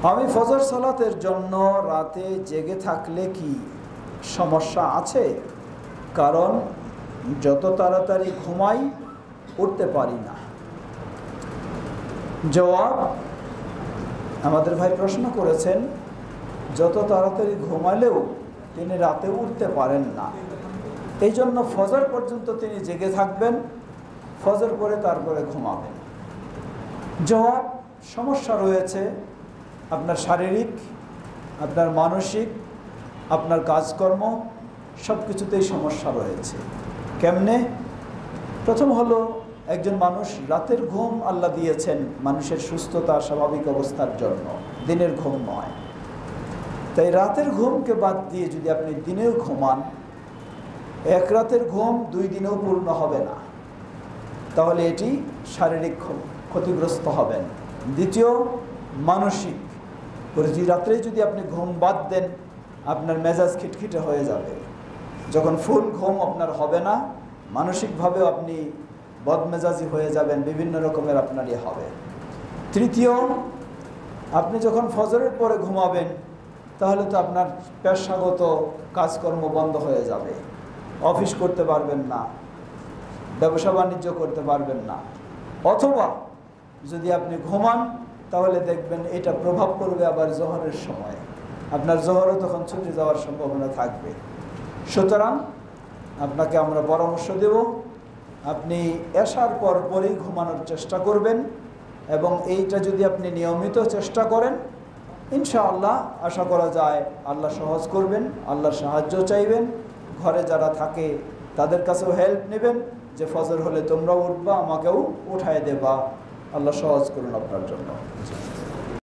আমি ফজর সালাতের জন্য রাতে জেগে থাকলে কি সমস্যা আছে? কারণ যত তাড়াতাড়ি ঘুমাই উঠতে পারি না। জবাব, আমাদের ভাই প্রশ্ন করেছেন যত তাড়াতাড়ি ঘুমালেও তিনি রাতে উঠতে পারেন না, এই জন্য ফজর পর্যন্ত তিনি জেগে থাকবেন, ফজর পরে তারপরে ঘুমাবেন। জবাব, সমস্যা রয়েছে আপনার শারীরিক, আপনার মানসিক, আপনার কাজকর্ম সব কিছুতেই সমস্যা রয়েছে। কেমনে? প্রথম হলো, একজন মানুষ রাতের ঘুম আল্লাহ দিয়েছেন মানুষের সুস্থতা স্বাভাবিক অবস্থার জন্য, দিনের ঘুম নয়। তাই রাতের ঘুমকে বাদ দিয়ে যদি আপনি দিনেও ঘুমান, এক রাতের ঘুম 2 দিনেও পূর্ণ হবে না, তাহলে এটি শারীরিক ক্ষতিগ্রস্ত হবেন। দ্বিতীয়, মানসিক, রাত্রে যদি আপনি ঘুম বাদ দেন আপনার মেজাজ খিটখিটে হয়ে যাবে। যখন ফুল ঘুম আপনার হবে না, মানসিকভাবেও আপনি বদমেজাজি হয়ে যাবেন, বিভিন্ন রকমের আপনারই হবে। তৃতীয়, আপনি যখন ফজরের পরে ঘুমাবেন তাহলে তো আপনার পেশাগত কাজকর্ম বন্ধ হয়ে যাবে, অফিস করতে পারবেন না, ব্যবসা বাণিজ্য করতে পারবেন না। অথবা যদি আপনি ঘুমান তাহলে দেখবেন এটা প্রভাব পড়বে আবার জোহরের সময়, আপনার জোহরও তখন ছুটে যাওয়ার সম্ভাবনা থাকবে। সুতরাং আপনাকে আমরা পরামর্শ দেব, আপনি এশার পরই ঘুমানোর চেষ্টা করবেন, এবং এইটা যদি আপনি নিয়মিত চেষ্টা করেন ইনশাআল্লাহ আশা করা যায় আল্লাহ সহজ করবেন, আল্লাহর সাহায্য চাইবেন। ঘরে যারা থাকে তাদের কাছেও হেল্প নেবেন যে ফজর হলে তোমরাও উঠবা, আমাকেও উঠায় দেবা। আল্লাহ সহজ করুন আপনার জন্য।